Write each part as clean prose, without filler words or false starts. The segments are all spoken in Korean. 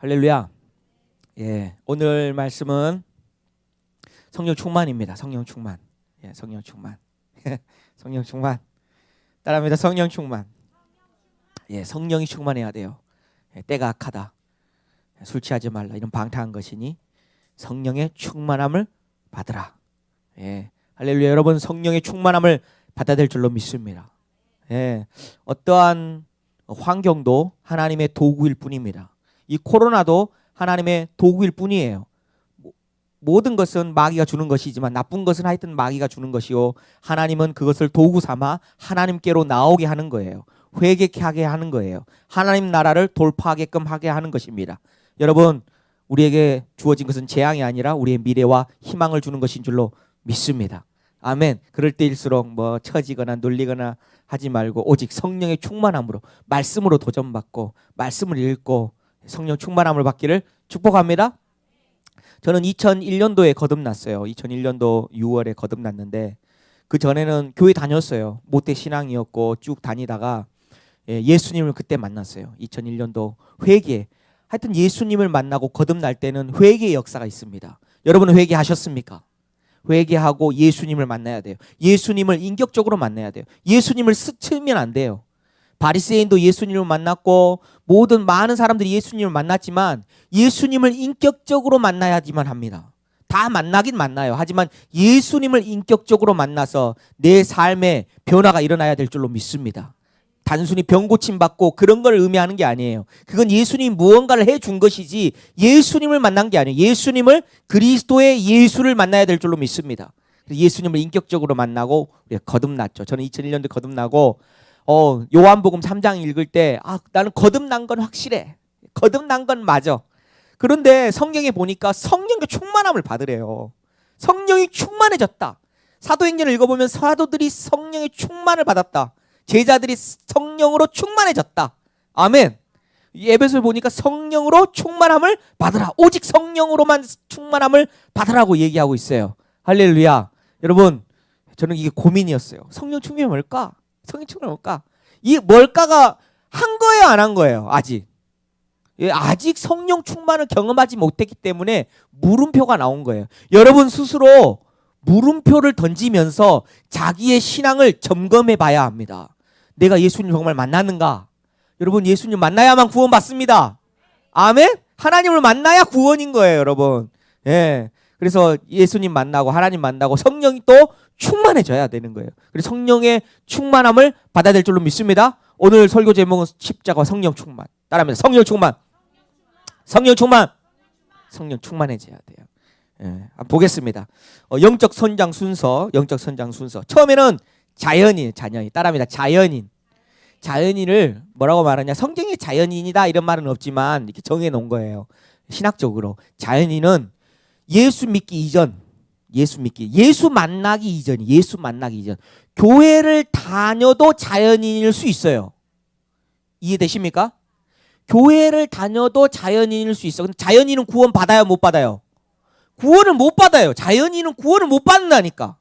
할렐루야. 예, 오늘 말씀은 성령 충만입니다. 성령 충만. 예, 성령 충만. 성령 충만. 따라합니다. 성령 충만. 예, 성령이 충만해야 돼요. 예, 때가 악하다. 술 취하지 말라. 이런 방탕한 것이니 성령의 충만함을 받으라. 예, 할렐루야. 여러분 성령의 충만함을 받아야 될 줄로 믿습니다. 예, 어떠한 환경도 하나님의 도구일 뿐입니다. 이 코로나도 하나님의 도구일 뿐이에요. 모든 것은 마귀가 주는 것이지만 나쁜 것은 하여튼 마귀가 주는 것이요, 하나님은 그것을 도구 삼아 하나님께로 나오게 하는 거예요. 회개케 하게 하는 거예요. 하나님 나라를 돌파하게끔 하게 하는 것입니다. 여러분, 우리에게 주어진 것은 재앙이 아니라 우리의 미래와 희망을 주는 것인 줄로 믿습니다. 아멘. 그럴 때일수록 뭐 처지거나 놀리거나 하지 말고 오직 성령의 충만함으로, 말씀으로 도전받고 말씀을 읽고 성령 충만함을 받기를 축복합니다. 저는 2001년도에 거듭났어요. 2001년도 6월에 거듭났는데 그 전에는 교회 다녔어요. 모태 신앙이었고 쭉 다니다가 예수님을 그때 만났어요. 2001년도 회개. 하여튼 예수님을 만나고 거듭날 때는 회개의 역사가 있습니다. 여러분은 회개하셨습니까? 회개하고 예수님을 만나야 돼요. 예수님을 인격적으로 만나야 돼요. 예수님을 스치면 안 돼요. 바리새인도 예수님을 만났고 모든 많은 사람들이 예수님을 만났지만 예수님을 인격적으로 만나야지만 합니다. 다 만나긴 만나요. 하지만 예수님을 인격적으로 만나서 내 삶에 변화가 일어나야 될 줄로 믿습니다. 단순히 병 고침 받고 그런 걸 의미하는 게 아니에요. 그건 예수님이 무언가를 해준 것이지 예수님을 만난 게 아니에요. 예수님을, 그리스도의 예수를 만나야 될 줄로 믿습니다. 예수님을 인격적으로 만나고 거듭났죠. 저는 2001년도에 거듭나고 요한복음 3장 읽을 때 나는 거듭난 건 확실해. 거듭난 건 맞아. 그런데 성경에 보니까 성령의 충만함을 받으래요. 성령이 충만해졌다. 사도행전을 읽어보면 사도들이 성령의 충만을 받았다. 제자들이 성령으로 충만해졌다. 아멘. 에베소에 보니까 성령으로 충만함을 받으라. 오직 성령으로만 충만함을 받으라고 얘기하고 있어요. 할렐루야. 여러분, 저는 이게 고민이었어요. 성령 충만이 뭘까? 성령 충만이 뭘까? 이 뭘까가 한 거예요, 안 한 거예요? 아직. 아직 성령 충만을 경험하지 못했기 때문에 물음표가 나온 거예요. 여러분 스스로 물음표를 던지면서 자기의 신앙을 점검해 봐야 합니다. 내가 예수님 정말 만났는가? 여러분, 예수님 만나야만 구원받습니다. 아멘? 하나님을 만나야 구원인 거예요, 여러분. 예. 그래서 예수님 만나고 하나님 만나고 성령이 또 충만해져야 되는 거예요. 그래서 성령의 충만함을 받아야 될 줄로 믿습니다. 오늘 설교 제목은 십자가와 성령 충만. 따라합니다. 성령 충만. 성령 충만. 성령 충만해져야 돼요. 예, 보겠습니다. 영적 선장 순서, 영적 선장 순서. 처음에는 자연인, 따라합니다. 자연인을 뭐라고 말하냐? 성경이 자연인이다 이런 말은 없지만 이렇게 정해 놓은 거예요. 신학적으로 자연인은 예수 만나기 이전, 교회를 다녀도 자연인일 수 있어요. 이해되십니까? 교회를 다녀도 자연인일 수 있어. 근데 자연인은 구원 받아요, 못 받아요? 구원을 못 받아요. 자연인은 구원을 못 받는다니까.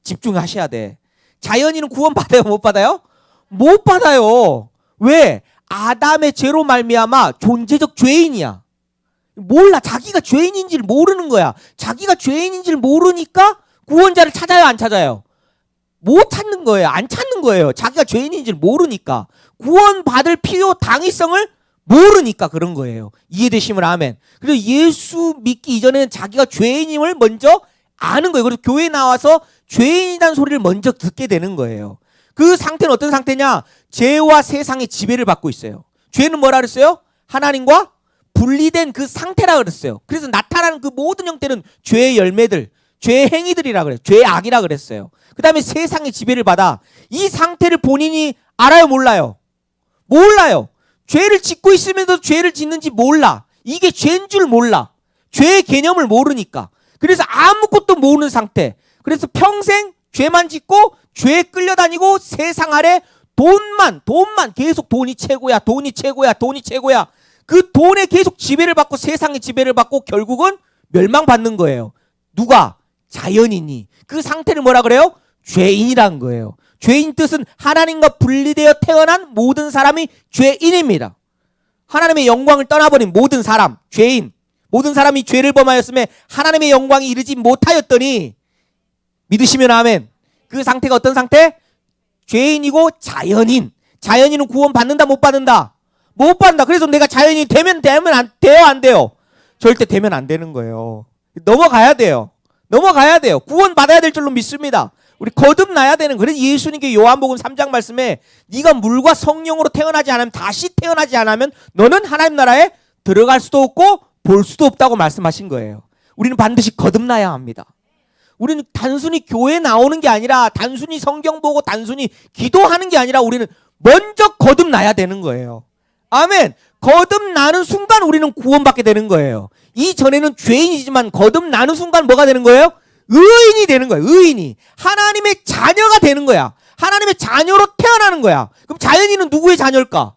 집중하셔야 돼. 자연인은 구원 받아요, 못 받아요? 못 받아요. 왜? 아담의 죄로 말미암아 존재적 죄인이야. 몰라. 자기가 죄인인지를 모르는 거야. 자기가 죄인인지를 모르니까 구원자를 찾아요, 안 찾아요? 못 찾는 거예요. 안 찾는 거예요. 자기가 죄인인지를 모르니까. 구원받을 필요 당위성을 모르니까 그런 거예요. 이해되시면 아멘. 그래서 예수 믿기 이전에는 자기가 죄인임을 먼저 아는 거예요. 그래서 교회에 나와서 죄인이라는 소리를 먼저 듣게 되는 거예요. 그 상태는 어떤 상태냐? 죄와 세상의 지배를 받고 있어요. 죄는 뭐라 그랬어요? 하나님과 분리된 그 상태라 그랬어요. 그래서 나타나는 그 모든 형태는 죄의 열매들, 죄의 행위들이라 그래요. 죄의 악이라 그랬어요. 그 다음에 세상의 지배를 받아. 이 상태를 본인이 알아요, 몰라요? 몰라요. 죄를 짓고 있으면서 죄를 짓는지 몰라. 이게 죄인 줄 몰라. 죄의 개념을 모르니까. 그래서 아무것도 모르는 상태. 그래서 평생 죄만 짓고 죄에 끌려다니고 세상 아래 돈만 계속 돈이 최고야. 그 돈에 계속 지배를 받고 세상의 지배를 받고 결국은 멸망받는 거예요. 누가? 자연인이. 그 상태를 뭐라 그래요? 죄인이란 거예요. 죄인 뜻은 하나님과 분리되어 태어난 모든 사람이 죄인입니다. 하나님의 영광을 떠나버린 모든 사람, 죄인, 모든 사람이 죄를 범하였음에 하나님의 영광이 이르지 못하였더니, 믿으시면 아멘. 그 상태가 어떤 상태? 죄인이고 자연인. 자연인은 구원 받는다 못 받는다? 못 받는다. 그래서 내가 자연인이 되면 안 돼요 안 돼요? 절대 되면 안 되는 거예요. 넘어가야 돼요. 넘어가야 돼요. 구원 받아야 될 줄로 믿습니다. 우리 거듭나야 되는 거예요. 그래서 예수님께 요한복음 3장 말씀에 네가 물과 성령으로 태어나지 않으면, 다시 태어나지 않으면 너는 하나님 나라에 들어갈 수도 없고 볼 수도 없다고 말씀하신 거예요. 우리는 반드시 거듭나야 합니다. 우리는 단순히 교회 나오는 게 아니라, 단순히 성경 보고 단순히 기도하는 게 아니라 우리는 먼저 거듭나야 되는 거예요. 아멘. 거듭나는 순간 우리는 구원받게 되는 거예요. 이전에는 죄인이지만 거듭나는 순간 뭐가 되는 거예요? 의인이 되는 거예요. 의인이. 하나님의 자녀가 되는 거야. 하나님의 자녀로 태어나는 거야. 그럼 자연인은 누구의 자녀일까?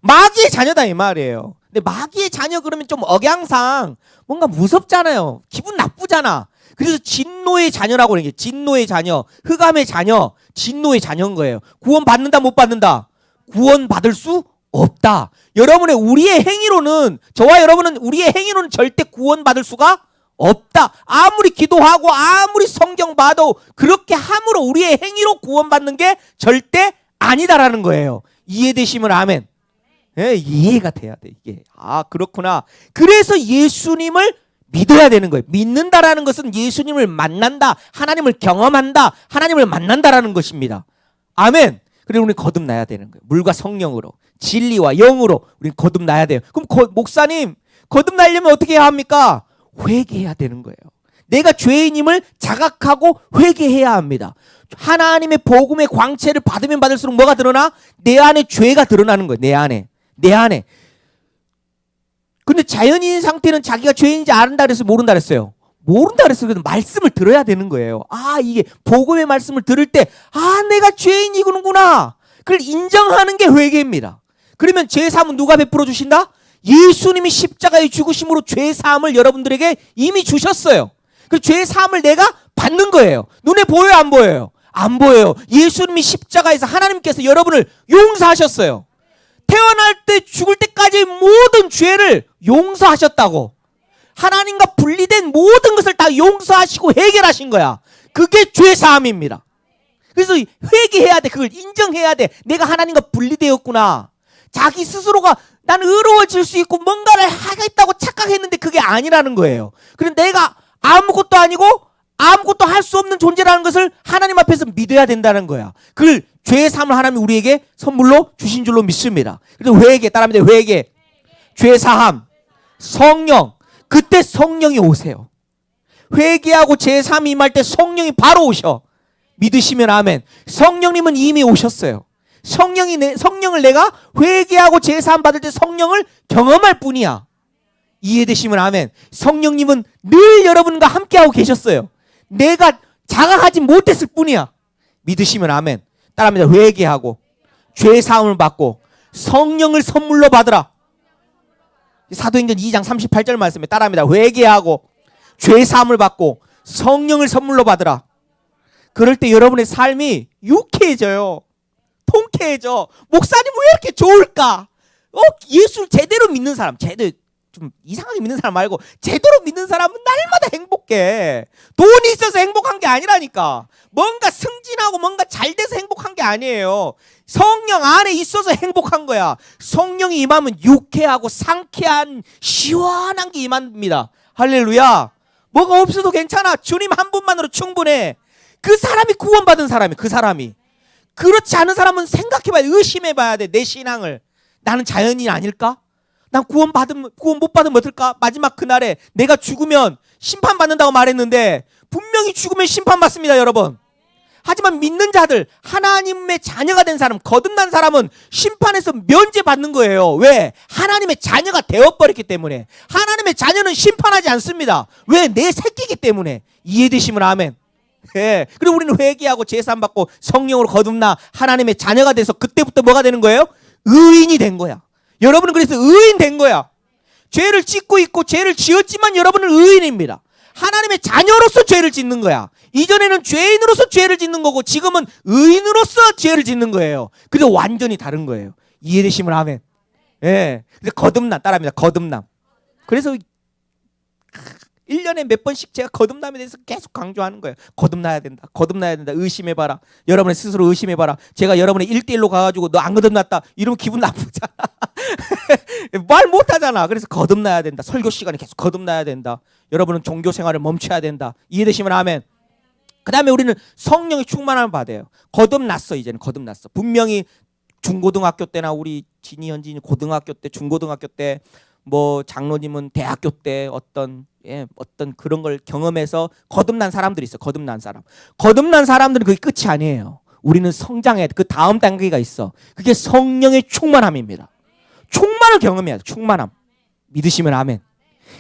마귀의 자녀다 이 말이에요. 근데 마귀의 자녀 그러면 좀 억양상 뭔가 무섭잖아요. 기분 나쁘잖아. 그래서 진노의 자녀라고 그러는 게, 진노의 자녀, 흑암의 자녀, 진노의 자녀인 거예요. 구원 받는다 못 받는다? 구원 받을 수 없다. 우리의 행위로는, 저와 여러분은 우리의 행위로는 절대 구원 받을 수가 없다. 아무리 기도하고 아무리 성경 봐도 그렇게 함으로 우리의 행위로 구원 받는 게 절대 아니다라는 거예요. 이해되시면 아멘. 예, 이해가 돼야 돼 이게. 아 그렇구나. 그래서 예수님을 믿어야 되는 거예요. 믿는다라는 것은 예수님을 만난다, 하나님을 경험한다, 하나님을 만난다라는 것입니다. 아멘. 그리고 우리 거듭나야 되는 거예요. 물과 성령으로, 진리와 영으로 우리 거듭나야 돼요. 그럼 목사님 거듭나려면 어떻게 해야 합니까? 회개해야 되는 거예요. 내가 죄인임을 자각하고 회개해야 합니다. 하나님의 복음의 광채를 받으면 받을수록 뭐가 드러나? 내 안에 죄가 드러나는 거예요. 내 안에. 근데 자연인 상태는 자기가 죄인인지 안다 그래서 모른다 그랬어요. 모른다 그랬어요. 그래서 말씀을 들어야 되는 거예요. 아 이게 복음의 말씀을 들을 때 내가 죄인이구나. 그걸 인정하는 게 회개입니다. 그러면 죄사함은 누가 베풀어 주신다? 예수님이 십자가의 죽으심으로 죄사함을 여러분들에게 이미 주셨어요. 그 죄사함을 내가 받는 거예요. 눈에 보여요 안 보여요? 안 보여요. 예수님이 십자가에서 하나님께서 여러분을 용서하셨어요. 태어날 때 죽을 때까지 모든 죄를 용서하셨다고. 하나님과 분리된 모든 것을 다 용서하시고 해결하신 거야. 그게 죄사함입니다. 그래서 회개해야 돼. 그걸 인정해야 돼. 내가 하나님과 분리되었구나. 자기 스스로가 나는 의로워질 수 있고 뭔가를 하겠다고 착각했는데 그게 아니라는 거예요. 그럼 내가 아무것도 아니고 아무것도 할 수 없는 존재라는 것을 하나님 앞에서 믿어야 된다는 거야. 그걸 죄사함을 하나님이 우리에게 선물로 주신 줄로 믿습니다. 그래서 회개, 따라합니다. 회개, 죄사함, 성령. 그때 성령이 오세요. 회개하고 죄사함이 임할 때 성령이 바로 오셔. 믿으시면 아멘. 성령님은 이미 오셨어요. 성령을 내가 회개하고 죄사함 받을 때 성령을 경험할 뿐이야. 이해되시면 아멘. 성령님은 늘 여러분과 함께하고 계셨어요. 내가 자각하지 못했을 뿐이야. 믿으시면 아멘. 따라합니다. 회개하고 죄사함을 받고 성령을 선물로 받으라. 사도행전 2장 38절 말씀에 따라합니다. 회개하고 죄사함을 받고 성령을 선물로 받으라. 그럴 때 여러분의 삶이 유쾌해져요. 통쾌해져. 목사님 왜 이렇게 좋을까? 예수를 제대로 믿는 사람, 좀 이상하게 믿는 사람 말고 제대로 믿는 사람은 날마다 행복해. 돈이 있어서 행복한 게 아니라니까. 뭔가 승진하고 뭔가 잘 돼서 행복한 게 아니에요. 성령 안에 있어서 행복한 거야. 성령이 임하면 유쾌하고 상쾌한 시원한 게 임합니다. 할렐루야. 뭐가 없어도 괜찮아. 주님 한 분만으로 충분해. 그 사람이 구원받은 사람이, 그 사람이. 그렇지 않은 사람은 생각해봐야 돼. 의심해봐야 돼. 내 신앙을. 나는 자연인이 아닐까? 난 구원 못 받으면 어떨까? 마지막 그날에 내가 죽으면 심판받는다고 말했는데 분명히 죽으면 심판받습니다, 여러분. 하지만 믿는 자들, 하나님의 자녀가 된 사람, 거듭난 사람은 심판에서 면제받는 거예요. 왜? 하나님의 자녀가 되어버렸기 때문에. 하나님의 자녀는 심판하지 않습니다. 왜? 내 새끼이기 때문에. 이해되시면 아멘. 예. 그리고 우리는 회개하고 제사함 받고 성령으로 거듭나 하나님의 자녀가 돼서 그때부터 뭐가 되는 거예요? 의인이 된 거야. 여러분은 그래서 의인 된 거야. 죄를 짓고 있고 죄를 지었지만 여러분은 의인입니다. 하나님의 자녀로서 죄를 짓는 거야. 이전에는 죄인으로서 죄를 짓는 거고 지금은 의인으로서 죄를 짓는 거예요. 그래서 완전히 다른 거예요. 이해되시면 아멘. 예. 그래서 거듭남 따라합니다. 거듭남. 그래서 1년에 몇 번씩 제가 거듭남에 대해서 계속 강조하는 거예요. 거듭나야 된다. 거듭나야 된다. 의심해봐라. 여러분의 스스로 의심해봐라. 제가 여러분의 1대1로 가가지고 너 안 거듭났다 이러면 기분 나쁘잖아. 말 못하잖아. 그래서 거듭나야 된다. 설교 시간에 계속 거듭나야 된다. 여러분은 종교 생활을 멈춰야 된다. 이해되시면 아멘. 그 다음에 우리는 성령의 충만함을 받아요. 거듭났어. 이제는 거듭났어. 분명히 중고등학교 때나 우리 진이 현진이 고등학교 때 중고등학교 때 뭐 장로님은 대학교 때 어떤 그런 걸 경험해서 거듭난 사람들이 있어. 거듭난 사람. 거듭난 사람들은 그게 끝이 아니에요. 우리는 성장해. 그 다음 단계가 있어. 그게 성령의 충만함입니다. 충만을 경험해야 돼. 충만함. 믿으시면 아멘.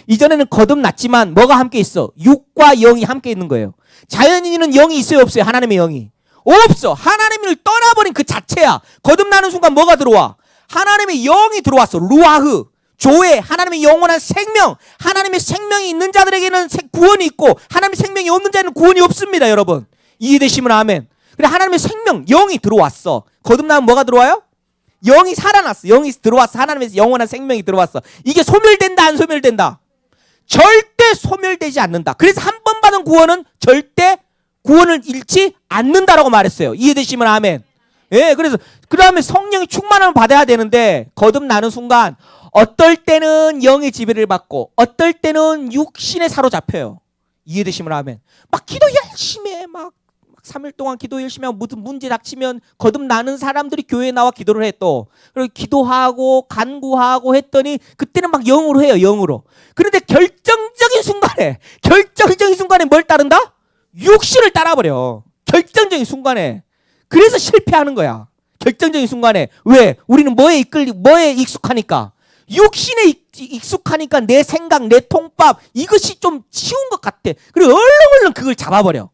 이전에는 거듭났지만 뭐가 함께 있어? 육과 영이 함께 있는 거예요. 자연인은 영이 있어요, 없어요? 하나님의 영이 없어. 하나님을 떠나버린 그 자체야. 거듭나는 순간 뭐가 들어와? 하나님의 영이 들어왔어. 루아흐, 조회, 하나님의 영원한 생명. 하나님의 생명이 있는 자들에게는 구원이 있고 하나님의 생명이 없는 자에는 구원이 없습니다. 여러분 이해되시면 아멘. 그래 하나님의 생명, 영이 들어왔어. 거듭나면 뭐가 들어와요? 영이 살아났어. 영이 들어왔어. 하나님의 영원한 생명이 들어왔어. 이게 소멸된다 안 소멸된다? 절대 소멸되지 않는다. 그래서 한 번 받은 구원은 절대 구원을 잃지 않는다라고 말했어요. 이해되시면 아멘. 예, 그래서 그 다음에 성령의 충만함을 받아야 되는데 거듭나는 순간 어떨 때는 영의 지배를 받고 어떨 때는 육신에 사로잡혀요. 이해되시면 아멘. 막 기도 열심히 해. 막 3일 동안 기도 열심히 하고 무슨 문제 닥치면 거듭나는 사람들이 교회에 나와 기도를 해 또. 그리고 기도하고 간구하고 했더니 그때는 막 영으로 해요. 영으로. 그런데 결정적인 순간에 뭘 따른다? 육신을 따라버려. 결정적인 순간에. 그래서 실패하는 거야. 결정적인 순간에. 왜? 우리는 뭐에 익숙하니까. 육신에 익숙하니까 내 생각, 내 통밥 이것이 좀 쉬운 것 같아. 그리고 얼른 그걸 잡아버려.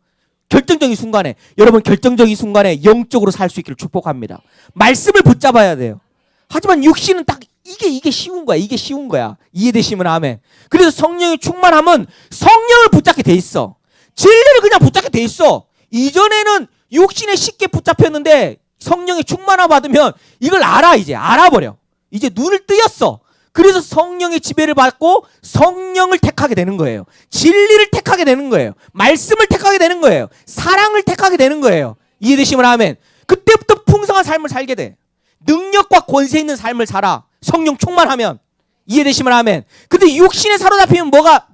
결정적인 순간에. 여러분 결정적인 순간에 영적으로 살 수 있기를 축복합니다. 말씀을 붙잡아야 돼요. 하지만 육신은 딱 이게 쉬운 거야. 이게 쉬운 거야. 이해되시면 아멘. 그래서 성령의 충만함은 성령을 붙잡게 돼 있어. 진리를 그냥 붙잡게 돼 있어. 이전에는 육신에 쉽게 붙잡혔는데 성령의 충만함 받으면 이걸 알아. 이제 알아버려. 이제 눈을 뜨였어. 그래서 성령의 지배를 받고 성령을 택하게 되는 거예요. 진리를 택하게 되는 거예요. 말씀을 택하게 되는 거예요. 사랑을 택하게 되는 거예요. 이해되시면 아멘. 그때부터 풍성한 삶을 살게 돼. 능력과 권세 있는 삶을 살아. 성령 충만하면. 이해되시면 아멘. 근데 육신에 사로잡히면 뭐가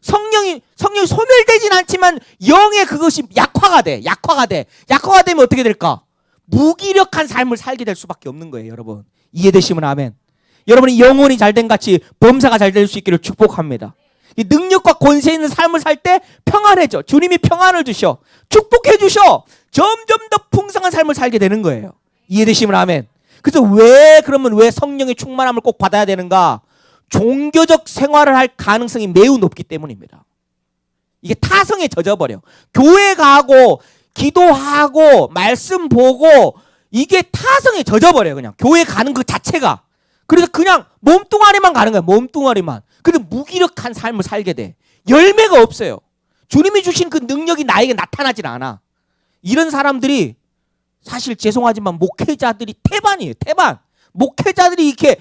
성령이 소멸되진 않지만 영의 그것이 약화가 돼. 약화가 되면 어떻게 될까? 무기력한 삶을 살게 될 수밖에 없는 거예요, 여러분. 이해되시면 아멘. 여러분이 영혼이 잘된 같이 범사가 잘 될 수 있기를 축복합니다. 이 능력과 권세 있는 삶을 살 때 평안해져. 주님이 평안을 주셔. 축복해 주셔. 점점 더 풍성한 삶을 살게 되는 거예요. 이해되시면 아멘. 그래서 그러면 왜 성령의 충만함을 꼭 받아야 되는가? 종교적 생활을 할 가능성이 매우 높기 때문입니다. 이게 타성에 젖어버려. 교회 가고 기도하고 말씀 보고 이게 타성에 젖어버려요. 그냥 교회 가는 그 자체가. 그래서 그냥 몸뚱아리만 가는 거야. 몸뚱아리만. 근데 무기력한 삶을 살게 돼. 열매가 없어요. 주님이 주신 그 능력이 나에게 나타나질 않아. 이런 사람들이 사실 죄송하지만 목회자들이 태반이에요. 태반. 목회자들이 이렇게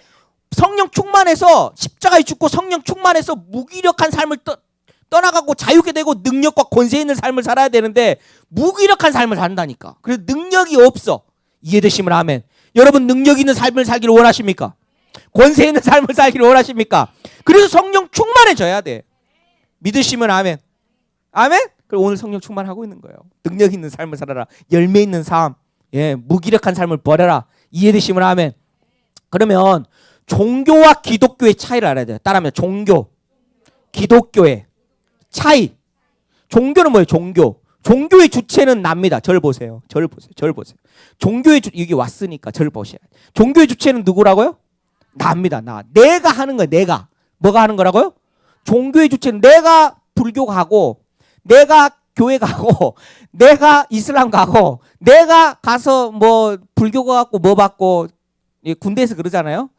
성령 충만해서 십자가에 죽고 성령 충만해서 무기력한 삶을 떠나가고 자유게 되고 능력과 권세 있는 삶을 살아야 되는데 무기력한 삶을 산다니까. 그래서 능력이 없어. 이해되시면 아멘. 여러분 능력 있는 삶을 살기를 원하십니까? 권세 있는 삶을 살기를 원하십니까? 그래서 성령 충만해져야 돼. 믿으시면 아멘. 아멘? 그리고 오늘 성령 충만하고 있는 거예요. 능력 있는 삶을 살아라. 열매 있는 삶. 예, 무기력한 삶을 버려라. 이해되시면 아멘. 그러면 종교와 기독교의 차이를 알아야 돼요. 따라하면 종교, 기독교의 차이. 종교는 뭐예요? 종교의 주체는 납니다. 저를 보세요. 종교의 여기 왔으니까 저를 보셔야 돼요. 종교의 주체는 누구라고요? 납니다. 내가 하는 거예요. 내가. 뭐가 하는 거라고요? 종교의 주체는 내가 불교 가고 내가 교회 가고 내가 이슬람 가고 내가 가서 뭐 불교 가고 뭐 받고 군대에서 그러잖아요.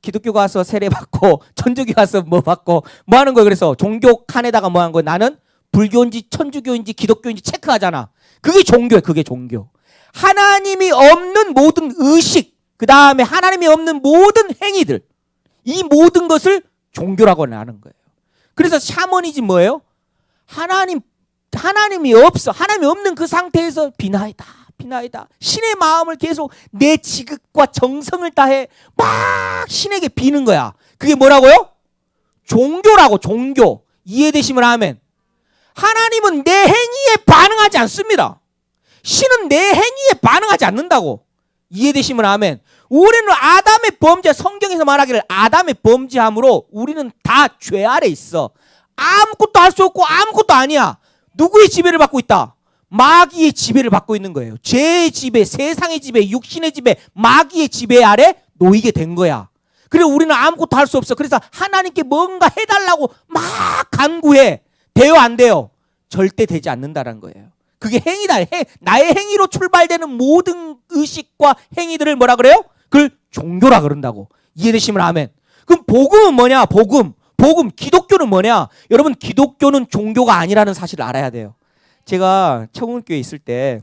기독교 가서 세례 받고 천주교 가서 뭐 받고 뭐 하는 거예요. 그래서 종교 칸에다가 뭐 하는 거예요. 나는 불교인지 천주교인지 기독교인지 체크하잖아. 그게 종교예요. 그게 종교. 하나님이 없는 모든 의식, 그 다음에 하나님이 없는 모든 행위들, 이 모든 것을 종교라고 하는 거예요. 그래서 샤머니즘 뭐예요? 하나님이 없어. 하나님이 없는 그 상태에서 비나이다. 신의 마음을 계속 내 지극과 정성을 다해 막 신에게 비는 거야. 그게 뭐라고요? 종교라고, 종교. 이해되시면 아멘. 하나님은 내 행위에 반응하지 않습니다. 신은 내 행위에 반응하지 않는다고. 이해되시면 아멘. 우리는 아담의 범죄, 성경에서 말하기를 아담의 범죄함으로 우리는 다 죄 아래 있어. 아무것도 할 수 없고 아무것도 아니야. 누구의 지배를 받고 있다? 마귀의 지배를 받고 있는 거예요. 죄의 지배, 세상의 지배, 육신의 지배, 마귀의 지배 아래 놓이게 된 거야. 그래서 우리는 아무것도 할 수 없어. 그래서 하나님께 뭔가 해달라고 막 간구해. 돼요, 안 돼요? 절대 되지 않는다는 거예요. 그게 행위다. 나의 행위로 출발되는 모든 의식과 행위들을 뭐라 그래요? 그걸 종교라 그런다고. 이해되시면 아멘. 그럼 복음은 뭐냐? 복음, 기독교는 뭐냐? 여러분, 기독교는 종교가 아니라는 사실을 알아야 돼요. 제가 청운교회 있을 때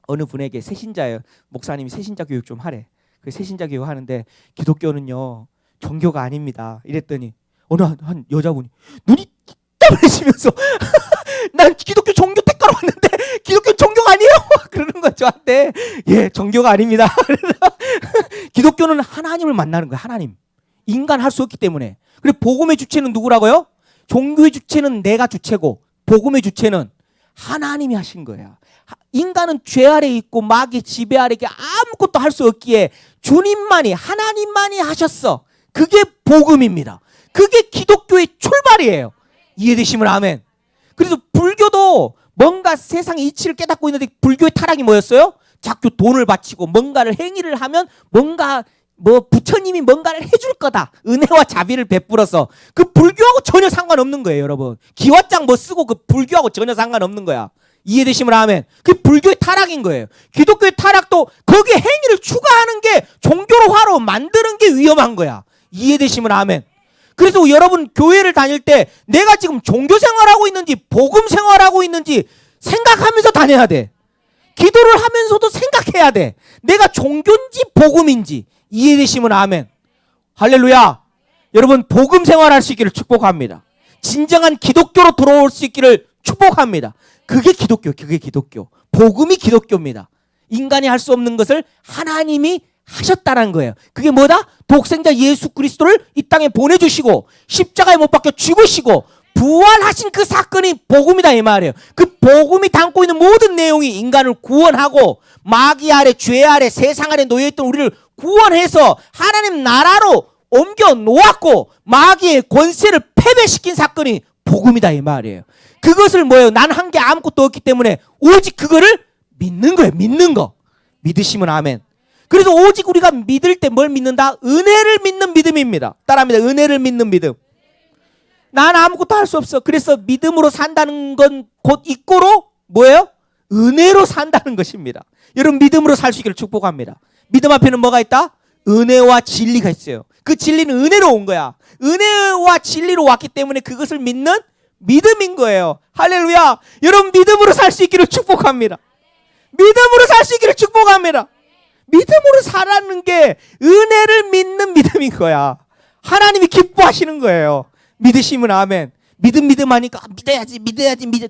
어느 분에게 새신자예요. 목사님이 새신자 교육 좀 하래. 그 새신자 교육 하는데 기독교는요 종교가 아닙니다. 이랬더니 어느 한 여자분이 눈이 땀흘리시면서 난 기독교 종교 택하러 왔는데 기독교 종교가 아니에요? 그러는 거야 저한테. 예, 종교가 아닙니다. 기독교는 하나님을 만나는 거야. 하나님. 인간 할 수 없기 때문에. 그리고 복음의 주체는 누구라고요? 종교의 주체는 내가 주체고 복음의 주체는 하나님이 하신 거야. 인간은 죄 아래 있고 마귀의 지배 아래 아무것도 할 수 없기에 주님만이, 하나님만이 하셨어. 그게 복음입니다. 그게 기독교의 출발이에요. 이해되시면 아멘. 그래서 불교도 뭔가 세상의 이치를 깨닫고 있는데 불교의 타락이 뭐였어요? 자꾸 돈을 바치고 뭔가를 행위를 하면 뭔가 부처님이 뭔가를 해줄 거다. 은혜와 자비를 베풀어서. 그 불교하고 전혀 상관없는 거예요, 여러분. 기와장 쓰고 그 불교하고 전혀 상관없는 거야. 이해되시면 아멘. 그게 불교의 타락인 거예요. 기독교의 타락도 거기에 행위를 추가하는 게 종교화로 만드는 게 위험한 거야. 이해되시면 아멘. 그래서 여러분 교회를 다닐 때 내가 지금 종교 생활하고 있는지 복음 생활하고 있는지 생각하면서 다녀야 돼. 기도를 하면서도 생각해야 돼. 내가 종교인지 복음인지. 이해되시면 아멘. 할렐루야. 여러분 복음 생활할 수 있기를 축복합니다. 진정한 기독교로 들어올 수 있기를 축복합니다. 그게 기독교. 복음이 기독교입니다. 인간이 할 수 없는 것을 하나님이 하셨다는 거예요. 그게 뭐다? 독생자 예수 그리스도를 이 땅에 보내주시고 십자가에 못 박혀 죽으시고 부활하신 그 사건이 복음이다 이 말이에요. 그 복음이 담고 있는 모든 내용이 인간을 구원하고 마귀 아래, 죄 아래, 세상 아래 놓여있던 우리를 구원해서 하나님 나라로 옮겨 놓았고 마귀의 권세를 패배시킨 사건이 복음이다 이 말이에요. 그것을 뭐예요? 난 한 게 아무것도 없기 때문에 오직 그거를 믿는 거예요. 믿는 거. 믿으시면 아멘. 그래서 오직 우리가 믿을 때 뭘 믿는다? 은혜를 믿는 믿음입니다. 따라합니다. 은혜를 믿는 믿음. 난 아무것도 할 수 없어. 그래서 믿음으로 산다는 건 곧 이꼬로 뭐예요? 은혜로 산다는 것입니다. 여러분 믿음으로 살 수 있기를 축복합니다. 믿음 앞에는 뭐가 있다? 은혜와 진리가 있어요. 그 진리는 은혜로 온 거야. 은혜와 진리로 왔기 때문에 그것을 믿는 믿음인 거예요. 할렐루야. 여러분 믿음으로 살 수 있기를 축복합니다. 믿음으로 살 수 있기를 축복합니다. 믿음으로 살아가는 게 은혜를 믿는 믿음인 거야. 하나님이 기뻐하시는 거예요. 믿으시면 아멘. 믿음 하니까 믿어야지.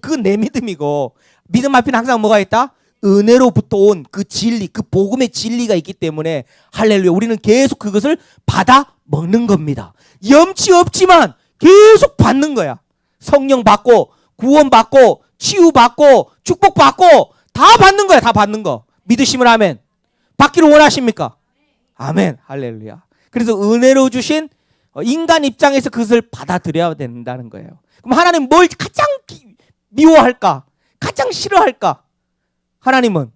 그건 내 믿음이고 믿음 앞에는 항상 뭐가 있다? 은혜로부터 온 그 진리, 그 복음의 진리가 있기 때문에 할렐루야. 우리는 계속 그것을 받아 먹는 겁니다. 염치 없지만 계속 받는 거야. 성령 받고 구원 받고 치유 받고 축복 받고 다 받는 거야. 다 받는 거. 믿으시면 아멘. 받기를 원하십니까? 아멘. 할렐루야. 그래서 은혜로 주신 인간 입장에서 그것을 받아들여야 된다는 거예요. 그럼 하나님 뭘 가장 미워할까? 가장 싫어할까? 하나님은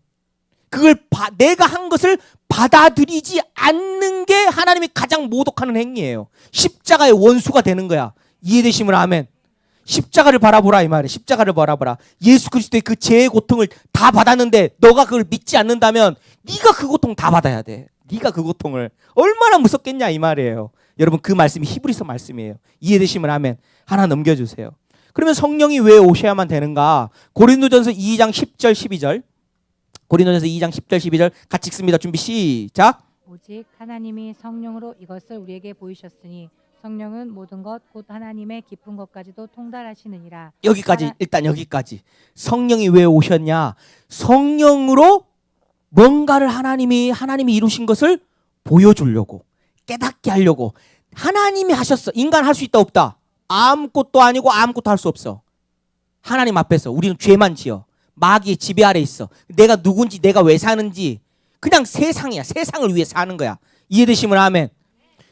그걸 내가 한 것을 받아들이지 않는 게 하나님이 가장 모독하는 행위예요. 십자가의 원수가 되는 거야. 이해되시면 아멘. 십자가를 바라보라 이 말이에요. 십자가를 바라보라. 예수 그리스도의 그 죄의 고통을 다 받았는데 너가 그걸 믿지 않는다면 네가 그 고통 다 받아야 돼. 네가 그 고통을. 얼마나 무섭겠냐 이 말이에요. 여러분 그 말씀이 히브리서 말씀이에요. 이해되시면 아멘. 하나 넘겨주세요. 그러면 성령이 왜 오셔야만 되는가? 고린도전서 2장 10절 12절. 고린도전서 2장 10절 12절 같이 읽습니다. 준비 시작. 오직 하나님이 성령으로 이것을 우리에게 보이셨으니 성령은 모든 것 곧 하나님의 깊은 것까지도 통달하시느니라. 여기까지 일단 여기까지. 성령이 왜 오셨냐? 성령으로 뭔가를 하나님이 이루신 것을 보여주려고, 깨닫게 하려고. 하나님이 하셨어. 인간 할 수 있다 없다? 아무것도 아니고 아무것도 할 수 없어. 하나님 앞에서 우리는 죄만 지어. 마귀의 지배 아래 있어. 내가 누군지, 내가 왜 사는지 그냥 세상이야. 세상을 위해 사는 거야. 이해되시면 아멘.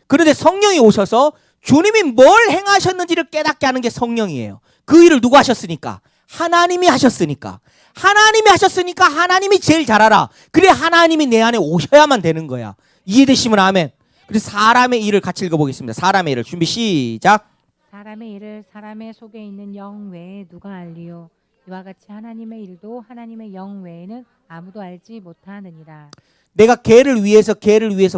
그런데 성령이 오셔서 주님이 뭘 행하셨는지를 깨닫게 하는 게 성령이에요. 그 일을 누가 하셨으니까? 하나님이 하셨으니까. 하나님이 하셨으니까 하나님이 제일 잘 알아. 그래 하나님이 내 안에 오셔야만 되는 거야. 이해되시면 아멘. 그래서 사람의 일을 같이 읽어보겠습니다. 사람의 일을 준비 시작. 사람의 일을 사람의 속에 있는 영 외에 누가 알리요? 이와 같이 하나님의 일도 하나님의 영 외에는 아무도 알지 못하느니라. 내가 걔를 위해서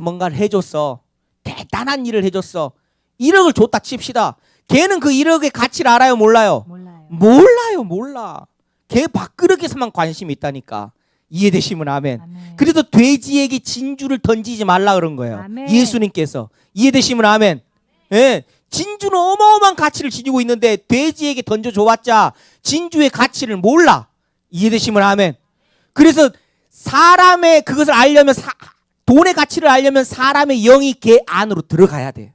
뭔가를 해줬어. 대단한 일을 해줬어. 1억을 줬다 칩시다. 걔는 그 1억의 가치를 알아요 몰라요? 몰라. 걔 밥그릇에서만 관심이 있다니까. 이해되시면 아멘. 그래서 돼지에게 진주를 던지지 말라 그런 거예요. 아멘. 예수님께서. 이해되시면 아멘. 예. 진주는 어마어마한 가치를 지니고 있는데 돼지에게 던져줘봤자 진주의 가치를 몰라. 이해되시면 아멘. 그래서 사람의 그것을 알려면 돈의 가치를 알려면 사람의 영이 걔 안으로 들어가야 돼.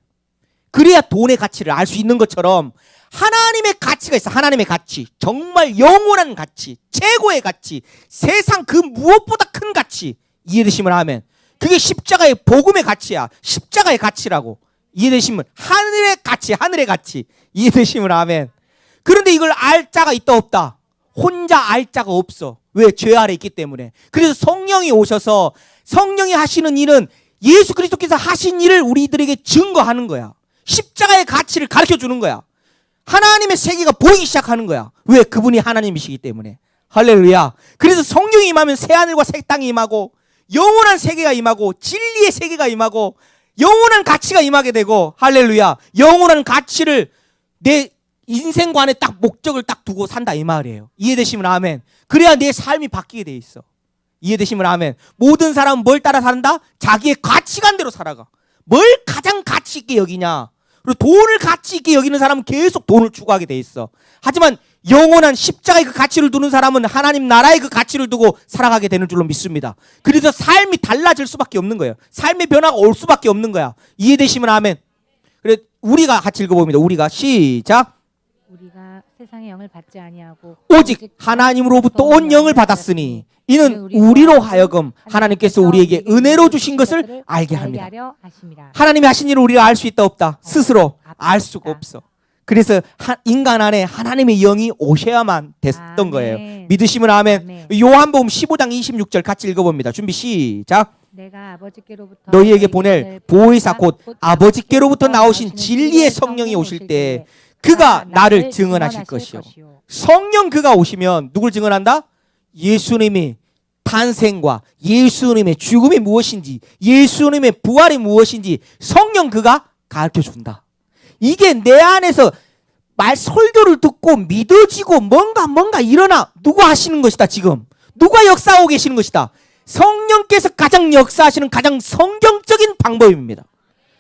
그래야 돈의 가치를 알 수 있는 것처럼 하나님의 가치가 있어. 하나님의 가치. 정말 영원한 가치. 최고의 가치. 세상 그 무엇보다 큰 가치. 이해되시면 아멘. 그게 십자가의 복음의 가치야. 십자가의 가치라고. 이해되시면 하늘의 가치. 하늘의 가치. 이해되시면 아멘. 그런데 이걸 알 자가 있다 없다? 혼자 알 자가 없어. 왜? 죄 아래 있기 때문에. 그래서 성령이 오셔서 성령이 하시는 일은 예수 그리스도께서 하신 일을 우리들에게 증거하는 거야. 십자가의 가치를 가르쳐 주는 거야. 하나님의 세계가 보이기 시작하는 거야. 왜? 그분이 하나님이시기 때문에. 할렐루야. 그래서 성령이 임하면 새하늘과 새 땅이 임하고 영원한 세계가 임하고 진리의 세계가 임하고 영원한 가치가 임하게 되고, 할렐루야. 영원한 가치를 내 인생관에 딱 목적을 딱 두고 산다 이 말이에요. 이해되시면 아멘. 그래야 내 삶이 바뀌게 돼 있어. 이해되시면 아멘. 모든 사람은 뭘 따라 산다? 자기의 가치관대로 살아가. 뭘 가장 가치 있게 여기냐? 그리고 돈을 가치 있게 여기는 사람은 계속 돈을 추구하게 돼 있어. 하지만 영원한 십자가의 그 가치를 두는 사람은 하나님 나라의 그 가치를 두고 살아가게 되는 줄로 믿습니다. 그래서 삶이 달라질 수밖에 없는 거예요. 삶의 변화가 올 수밖에 없는 거야. 이해되시면 아멘. 그래 우리가 같이 읽어봅니다. 우리가 시작. 우리가 세상의 영을 받지 아니하고 오직 하나님으로부터 온 영을 받았으니 이는 우리로 하여금 하나님께서 우리에게 은혜로 주신 것을 알게 합니다. 하나님이 하신 일을 우리가 알 수 있다 없다? 스스로 알 수가 없어. 그래서 인간 안에 하나님의 영이 오셔야만 됐던 거예요. 믿으시면 아멘. 요한복음 15장 26절 같이 읽어봅니다. 준비 시작. 내가 아버지께로부터 너희에게 보낼 보혜사 곧 아버지께로부터 나오신 진리의 성령이 오실 때 그가 나를 증언하실 것이요. 성령 그가 오시면 누굴 증언한다? 예수님이 탄생과 예수님의 죽음이 무엇인지 예수님의 부활이 무엇인지 성령 그가 가르쳐준다. 이게 내 안에서 설교를 듣고 믿어지고 뭔가 일어나. 누가 하시는 것이다 지금. 누가 역사하고 계시는 것이다. 성령께서 가장 역사하시는 가장 성경적인 방법입니다.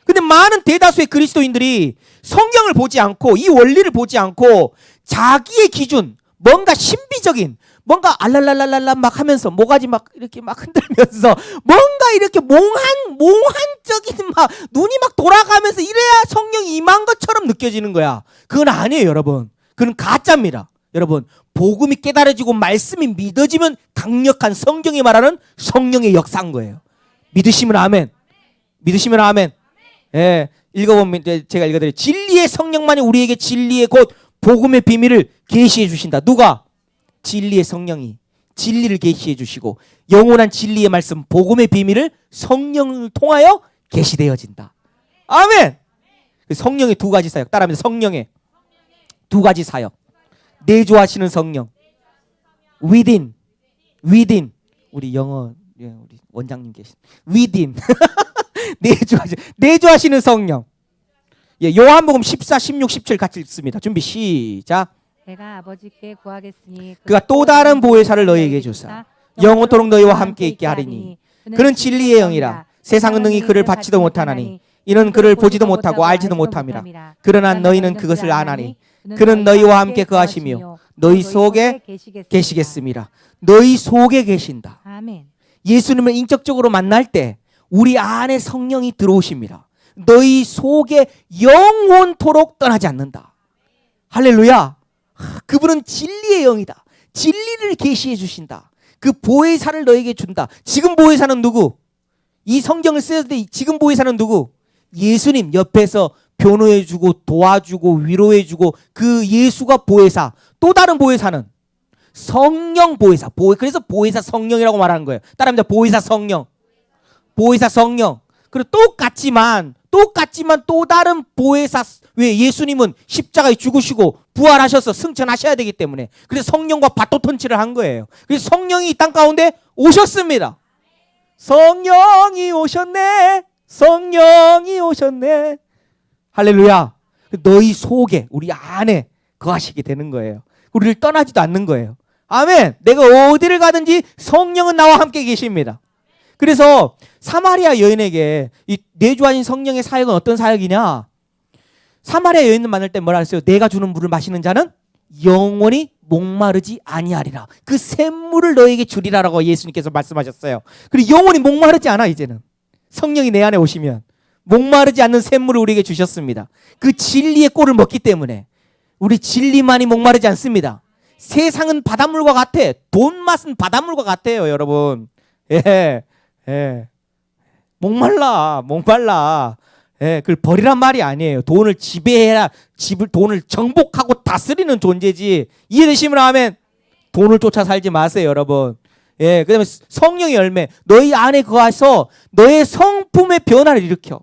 근데 많은 대다수의 그리스도인들이 성경을 보지 않고 이 원리를 보지 않고 자기의 기준 뭔가 신비적인 뭔가 알랄랄랄랄라 막 하면서 모가지 막 이렇게 막 흔들면서 뭔가 이렇게 몽환적인 막 눈이 막 돌아가면서 이래야 성령이 임한 것처럼 느껴지는 거야. 그건 아니에요 여러분. 그건 가짜입니다. 여러분 복음이 깨달아지고 말씀이 믿어지면 강력한 성경이 말하는 성령의 역사인 거예요. 믿으시면 아멘. 믿으시면 아멘. 예, 읽어보면 제가 읽어드려요. 진리의 성령만이 우리에게 진리의 곧 복음의 비밀을 계시해 주신다. 누가? 진리의 성령이 진리를 계시해 주시고 영원한 진리의 말씀 복음의 비밀을 성령을 통하여 계시되어진다. 아멘. 성령의 두 가지 사역 따라합니다. 성령의 두 가지 사역. 내주하시는 성령 within 우리 영어 우리 원장님 계신 within 내주하시는 성령. 예, 요한복음 14, 16, 17 같이 읽습니다. 준비 시작. 내가 아버지께 구하겠으니 그가 또 다른 보혜사를 너희에게 주사 영원토록 너희와 함께 있게 하리니 그는 진리의 영이라 세상은 능히 그를 받지도 못하나니 이는 그를 보지도 못하고 알지도 못함이라. 그러나 너희는 그것을 아나니 그는 너희와 함께 거하시며 너희 속에 계시겠습니다. 너희 속에 계신다. 아멘. 예수님을 인격적으로 만날 때 우리 안에 성령이 들어오십니다. 너희 속에 영원토록 떠나지 않는다. 할렐루야. 그분은 진리의 영이다. 진리를 계시해 주신다. 그 보혜사를 너에게 준다. 지금 보혜사는 누구? 이 성경을 쓰실 때 지금 보혜사는 누구? 예수님 옆에서 변호해주고 도와주고 위로해주고 그 예수가 보혜사. 또 다른 보혜사는 성령 보혜사. 그래서 보혜사 성령이라고 말하는 거예요. 따라합니다. 보혜사 성령. 보혜사 성령. 그리고 똑같지만 또 다른 보혜사. 왜? 예수님은 십자가에 죽으시고 부활하셔서 승천하셔야 되기 때문에. 그래서 성령과 바토톤치를 한 거예요. 그래서 성령이 이 땅 가운데 오셨습니다. 성령이 오셨네. 성령이 오셨네. 할렐루야. 너희 속에 우리 안에 거하시게 되는 거예요. 우리를 떠나지도 않는 거예요. 아멘. 내가 어디를 가든지 성령은 나와 함께 계십니다. 그래서 사마리아 여인에게 이 내주하신 성령의 사역은 어떤 사역이냐? 사마리아 여인을 만날 때 뭐라 했어요? 내가 주는 물을 마시는 자는 영원히 목마르지 아니하리라. 그 샘물을 너에게 주리라라고 예수님께서 말씀하셨어요. 그리고 영원히 목마르지 않아. 이제는 성령이 내 안에 오시면 목마르지 않는 샘물을 우리에게 주셨습니다. 그 진리의 꼴을 먹기 때문에 우리 진리만이 목마르지 않습니다. 세상은 바닷물과 같아. 돈 맛은 바닷물과 같아요, 여러분. 예. 목말라. 예, 그걸 버리란 말이 아니에요. 돈을 지배해라. 돈을 정복하고 다스리는 존재지. 이해되시면 하면 돈을 쫓아 살지 마세요, 여러분. 예, 그다음에 성령의 열매. 너희 안에 거해서 너의 성품의 변화를 일으켜.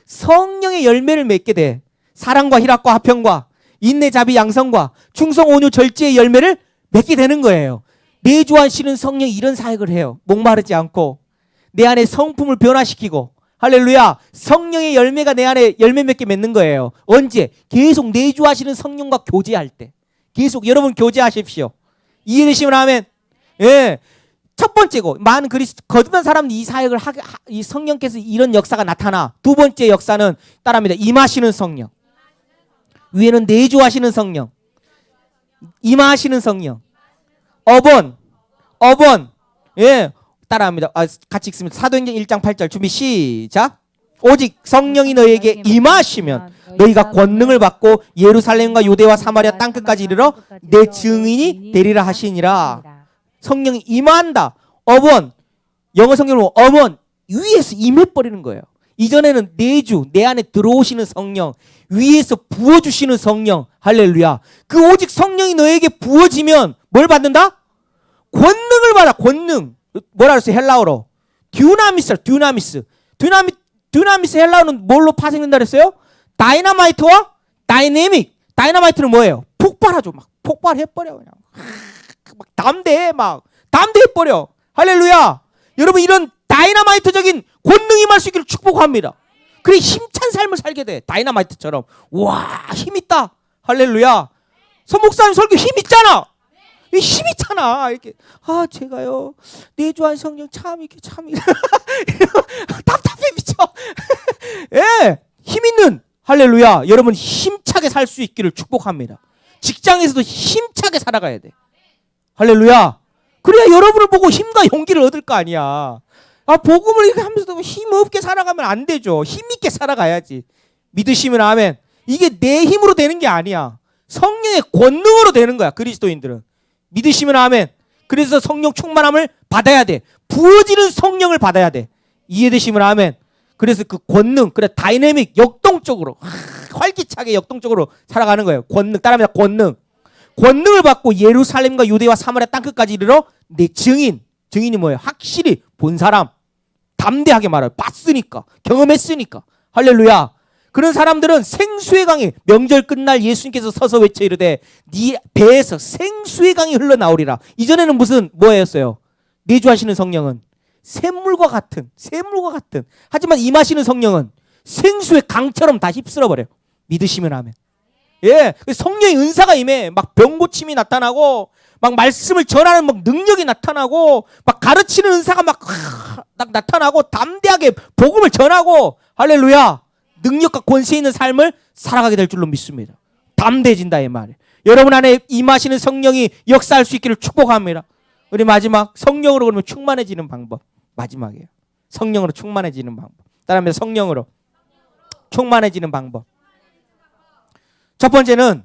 성령의 열매를 맺게 돼. 사랑과 희락과 화평과 인내 자비 양성과 충성 온유 절제의 열매를 맺게 되는 거예요. 내주하시는 성령이 이런 사역을 해요. 목마르지 않고 내 안에 성품을 변화시키고. 할렐루야. 성령의 열매가 내 안에 열매 맺게 맺는 거예요. 언제? 계속 내주하시는 성령과 교제할 때. 계속 여러분 교제하십시오. 이해되시면 하면. 예. 첫 번째고 많은 거듭난 사람이 이 사역을 이 성령께서 이런 역사가 나타나. 두 번째 역사는 따라합니다. 임하시는 성령. 위에는 내주하시는 성령. 임하시는 성령. 어번. 예. 따라합니다. 같이 읽습니다. 사도행전 1장 8절 준비 시작. 오직 성령이 너희에게 임하시면 너희가 권능을 받고 예루살렘과 유대와 사마리아 땅끝까지 이르러 내 증인이 되리라 하시니라. 성령이 임한다. 어번. 영어 성경으로 어번. 위에서 임해버리는 거예요. 이전에는 내주, 내 안에 들어오시는 성령, 위에서 부어주시는 성령. 할렐루야. 그 오직 성령이 너에게 부어지면 뭘 받는다? 권능을 받아. 권능. 뭐라 그랬어요? 헬라어로 듀나미스 헬라어는 뭘로 파생된다 그랬어요? 다이너마이트와 다이내믹. 다이너마이트는 뭐예요? 폭발하죠. 막 폭발해버려. 그냥 막 담대해버려. 할렐루야. 여러분 이런 다이너마이트적인 권능이 임할 수 있기를 축복합니다. 그래 힘찬 삶을 살게 돼. 다이너마이트처럼. 와 힘있다. 할렐루야. 선목사님 설교 힘있잖아. 힘있잖아. 이렇게 제가요 내주한 성령 참 이렇게 참 답답해 미쳐. 예, 힘있는 할렐루야. 여러분 힘차게 살 수 있기를 축복합니다. 직장에서도 힘차게 살아가야 돼. 할렐루야. 그래야 여러분을 보고 힘과 용기를 얻을 거 아니야. 복음을 이렇게 하면서도 힘없게 살아가면 안 되죠. 힘있게 살아가야지. 믿으시면 아멘. 이게 내 힘으로 되는 게 아니야. 성령의 권능으로 되는 거야. 그리스도인들은. 믿으시면 아멘. 그래서 성령 충만함을 받아야 돼. 부어지는 성령을 받아야 돼. 이해되시면 아멘. 그래서 그 권능, 그래 다이내믹, 역동적으로 활기차게 역동적으로 살아가는 거예요. 권능, 따라합니다. 권능을 받고 예루살렘과 유대와 사마리아 땅끝까지 이르러 내 증인. 증인이 뭐예요? 확실히 본 사람. 담대하게 말해요. 봤으니까, 경험했으니까. 할렐루야. 그런 사람들은 생수의 강이 명절 끝날 예수님께서 서서 외쳐 이르되 네 배에서 생수의 강이 흘러나오리라. 이전에는 무슨 뭐였어요? 내주하시는 성령은 샘물과 같은. 하지만 임하시는 성령은 생수의 강처럼 다 휩쓸어 버려요. 믿으시면 아멘. 예, 성령의 은사가 임해. 막 병고침이 나타나고, 막 말씀을 전하는 막 능력이 나타나고, 막 가르치는 은사가 막 나타나고, 담대하게 복음을 전하고, 할렐루야. 능력과 권세 있는 삶을 살아가게 될 줄로 믿습니다. 담대해진다 이 말이에요. 여러분 안에 임하시는 성령이 역사할 수 있기를 축복합니다. 우리 마지막 성령으로 그러면 충만해지는 방법. 마지막이에요. 성령으로 충만해지는 방법. 따라하면 성령으로 충만해지는 방법. 첫 번째는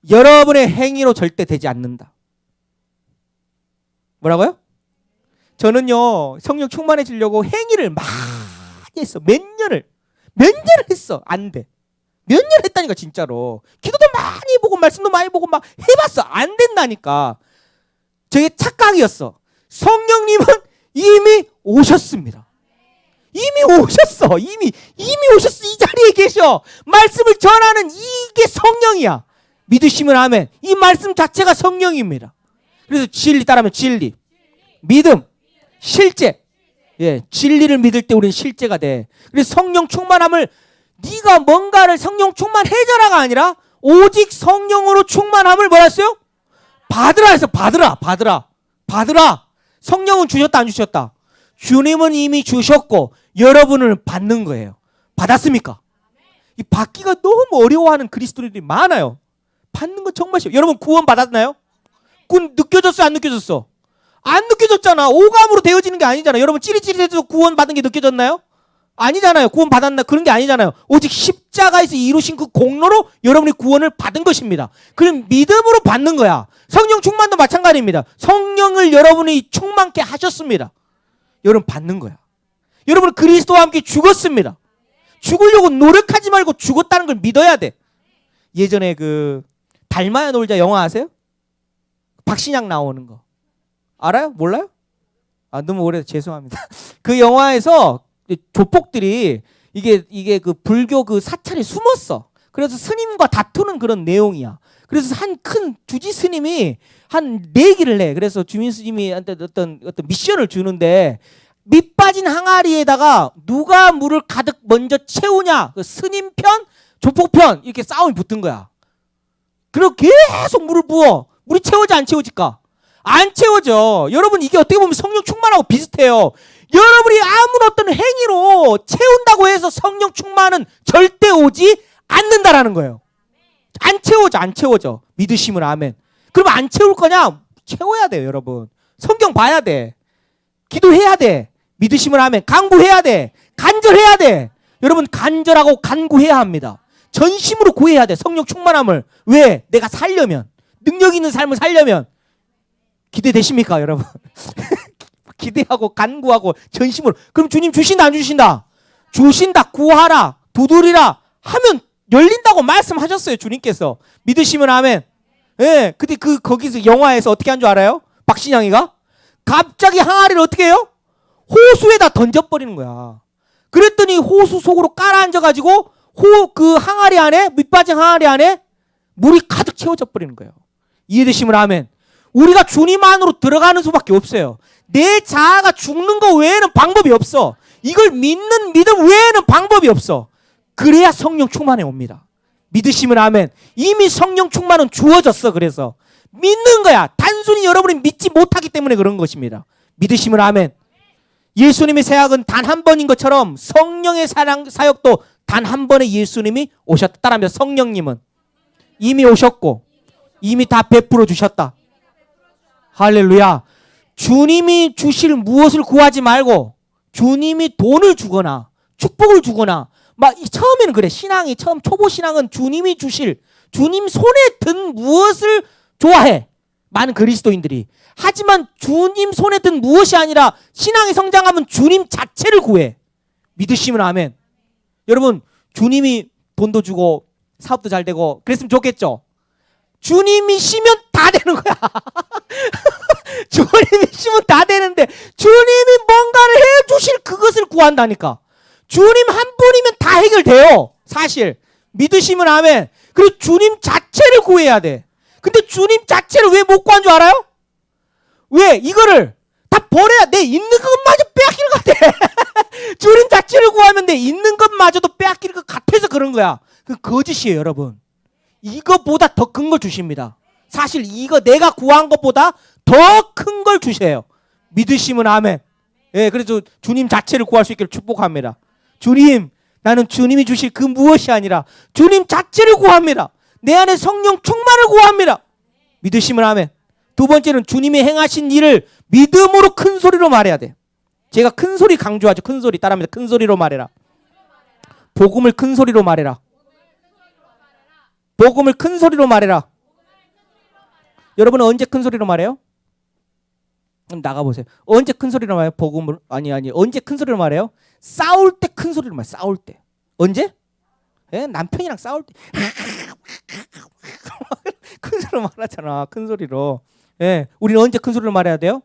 여러분의 행위로 절대 되지 않는다. 뭐라고요? 저는요 성령 충만해지려고 행위를 많이 했어. 몇 년을 했어. 안 돼. 몇 년 했다니까 진짜로. 기도도 많이 보고 말씀도 많이 보고 막 해봤어. 안 된다니까. 저게 착각이었어. 성령님은 이미 오셨습니다. 이미 오셨어. 이미 오셨어. 이 자리에 계셔. 말씀을 전하는 이게 성령이야. 믿으시면 아멘. 이 말씀 자체가 성령입니다. 그래서 진리 따르면 진리, 믿음, 실제. 예, 진리를 믿을 때 우리는 실제가 돼. 그래서 성령 충만함을 네가 뭔가를 성령 충만해져라가 아니라 오직 성령으로 충만함을 뭐라 했어요? 받으라 해서 받으라. 성령은 주셨다 안 주셨다? 주님은 이미 주셨고 여러분을 받는 거예요. 받았습니까? 이 받기가 너무 어려워하는 그리스도인들이 많아요. 받는 건 정말 쉬워. 여러분 구원 받았나요? 구원 느껴졌어 안 느껴졌어? 안 느껴졌잖아. 오감으로 되어지는 게 아니잖아. 여러분 찌릿찌릿해서 구원 받은 게 느껴졌나요? 아니잖아요. 구원 받았나 그런 게 아니잖아요. 오직 십자가에서 이루신 그 공로로 여러분이 구원을 받은 것입니다. 그럼 믿음으로 받는 거야. 성령 충만도 마찬가지입니다. 성령을 여러분이 충만케 하셨습니다. 여러분 받는 거야. 여러분은 그리스도와 함께 죽었습니다. 죽으려고 노력하지 말고 죽었다는 걸 믿어야 돼. 예전에 그 닮아야 놀자 영화 아세요? 박신양 나오는 거 알아요? 몰라요? 아 너무 오래돼서 죄송합니다. 그 영화에서 조폭들이 이게 그 불교 그 사찰에 숨었어. 그래서 스님과 다투는 그런 내용이야. 그래서 한 큰 주지 스님이 한 내기를 해. 그래서 주민 스님이한테 어떤 미션을 주는데 밑 빠진 항아리에다가 누가 물을 가득 먼저 채우냐. 그 스님 편, 조폭 편 이렇게 싸움이 붙은 거야. 그리고 계속 물을 부어. 물이 채워져 안 채워질까? 안 채워져. 여러분 이게 어떻게 보면 성령 충만하고 비슷해요. 여러분이 아무런 어떤 행위로 채운다고 해서 성령 충만은 절대 오지 않는다라는 거예요. 안 채워져. 믿으시면 아멘. 그러면 안 채울 거냐? 채워야 돼요, 여러분. 성경 봐야 돼. 기도해야 돼. 믿으시면 아멘. 간구해야 돼. 간절해야 돼. 여러분 간절하고 간구해야 합니다. 전심으로 구해야 돼. 성령 충만함을. 왜? 내가 살려면. 능력 있는 삶을 살려면. 기대되십니까, 여러분? 기대하고 간구하고 전심으로. 그럼 주님 주신다 안 주신다? 주신다. 구하라. 두드리라. 하면 열린다고 말씀하셨어요, 주님께서. 믿으시면 아멘. 예. 근데 거기서 영화에서 어떻게 한 줄 알아요? 박신양이가 갑자기 항아리를 어떻게 해요? 호수에다 던져버리는 거야. 그랬더니 호수 속으로 깔아앉아가지고 그 항아리 안에 밑빠진 항아리 안에 물이 가득 채워져 버리는 거예요. 이해되시면 아멘. 우리가 주님 안으로 들어가는 수밖에 없어요. 내 자아가 죽는 거 외에는 방법이 없어. 이걸 믿는 믿음 외에는 방법이 없어. 그래야 성령 충만에 옵니다. 믿으시면 아멘. 이미 성령 충만은 주어졌어. 그래서 믿는 거야. 단순히 여러분이 믿지 못하기 때문에 그런 것입니다. 믿으시면 아멘. 예수님의 사역은 단 한 번인 것처럼 성령의 사역도 단 한 번에 예수님이 오셨다. 따라하면 성령님은 이미 오셨고 이미 다 베풀어 주셨다. 할렐루야. 주님이 주실 무엇을 구하지 말고 주님이 돈을 주거나 축복을 주거나 막 처음에는 그래. 신앙이 처음 초보 신앙은 주님이 주실 주님 손에 든 무엇을 좋아해. 많은 그리스도인들이. 하지만 주님 손에 든 무엇이 아니라 신앙이 성장하면 주님 자체를 구해. 믿으시면 아멘. 여러분 주님이 돈도 주고 사업도 잘 되고 그랬으면 좋겠죠. 주님이시면 다 되는 거야. 주님이시면 다 되는데 주님이 뭔가를 해주실 그것을 구한다니까. 주님 한 분이면 다 해결돼요. 사실 믿으시면 아멘. 그리고 주님 자체를 구해야 돼. 근데 주님 자체를 왜 못 구한 줄 알아요? 왜? 이거를 다 버려야 내 있는 것마저 빼앗기는 것 같아. 주님 자체를 구하면 내 있는 것마저도 빼앗기는 것 같아서 그런 거야. 그 거짓이에요, 여러분. 이거보다 더 큰 걸 주십니다. 사실 이거 내가 구한 것보다 더 큰 걸 주세요. 믿으시면 아멘. 예, 그래서 주님 자체를 구할 수 있기를 축복합니다. 주님, 나는 주님이 주실 그 무엇이 아니라 주님 자체를 구합니다. 내 안에 성령 충만을 구합니다. 믿으시면 아멘. 두 번째는 주님이 행하신 일을 믿음으로 큰 소리로 말해야 돼. 제가 큰 소리 강조하죠. 큰 소리 따라합니다. 큰 소리로 말해라. 복음을 큰 소리로 말해라. 복음을 큰 소리로 말해라. 여러분은 언제 큰 소리로 말해요? 나가보세요. 언제 큰 소리로 말해요? 복음을 아니 언제 큰 소리로 말해요? 싸울 때 큰 소리로 말해요. 싸울 때. 언제? 예? 남편이랑 싸울 때 큰 소리로 말하잖아. 큰 소리로. 예, 우리는 언제 큰 소리로 말해야 돼요?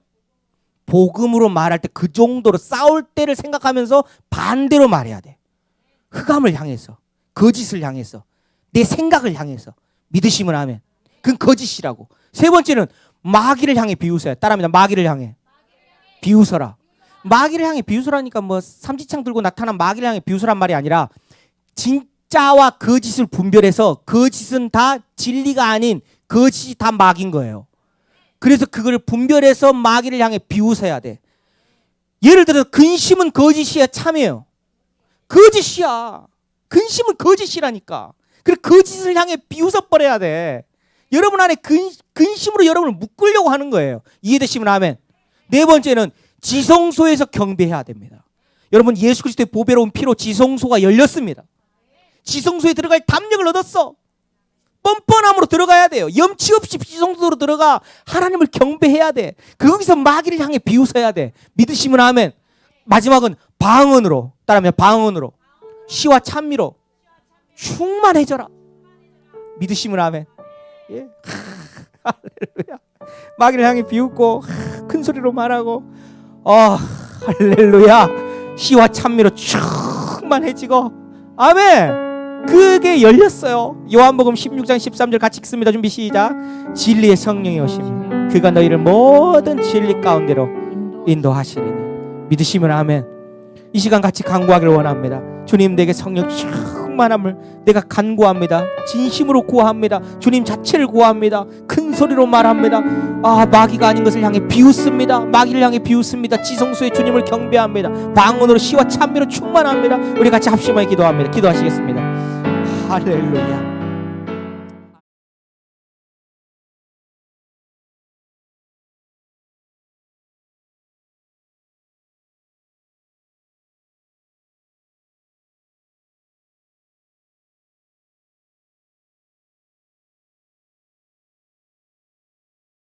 복음으로 말할 때 그 정도로 싸울 때를 생각하면서 반대로 말해야 돼. 흑암을 향해서, 거짓을 향해서, 내 생각을 향해서. 믿으시면 아멘. 그건 거짓이라고. 세 번째는 마귀를 향해 비웃어야. 따라합니다. 마귀를 향해 비웃어라. 마귀를 향해 비웃으라니까 뭐 삼지창 들고 나타난 마귀를 향해 비웃으란 말이 아니라 진짜와 거짓을 분별해서 거짓은 다 진리가 아닌 거짓이 다 마귀인 거예요. 그래서 그걸 분별해서 마귀를 향해 비웃어야 돼. 예를 들어 근심은 거짓이야, 참이에요? 거짓이야. 근심은 거짓이라니까. 그래 거짓을 향해 비웃어버려야 돼. 여러분 안에 근심으로 여러분을 묶으려고 하는 거예요. 이해되시면 아멘. 네 번째는 지성소에서 경배해야 됩니다. 여러분 예수 그리스도의 보배로운 피로 지성소가 열렸습니다. 지성소에 들어갈 담력을 얻었어. 뻔뻔함으로 들어가야 돼요. 염치 없이 지성소로 들어가 하나님을 경배해야 돼. 거기서 마귀를 향해 비웃어야 돼. 믿으시면 아멘. 마지막은 방언으로. 따라하면 방언으로. 시와 찬미로 충만해져라. 믿으시면 아멘. 예. 할렐루야. 마귀를 향해 비웃고 큰 소리로 말하고 할렐루야. 시와 찬미로 충만해지고 아멘. 그게 열렸어요. 요한복음 16장 13절 같이 읽습니다. 준비 시작. 진리의 성령이 오시면 그가 너희를 모든 진리 가운데로 인도하시리니. 믿으시면 아멘. 이 시간 같이 간구하기를 원합니다. 주님, 내게 성령 충만함을 내가 간구합니다. 진심으로 구합니다. 주님 자체를 구합니다. 큰 소리로 말합니다. 마귀가 아닌 것을 향해 비웃습니다. 마귀를 향해 비웃습니다. 지성소에 주님을 경배합니다. 방언으로 시와 찬미로 충만합니다. 우리 같이 합심하여 기도합니다. 기도하시겠습니다. 할렐루야.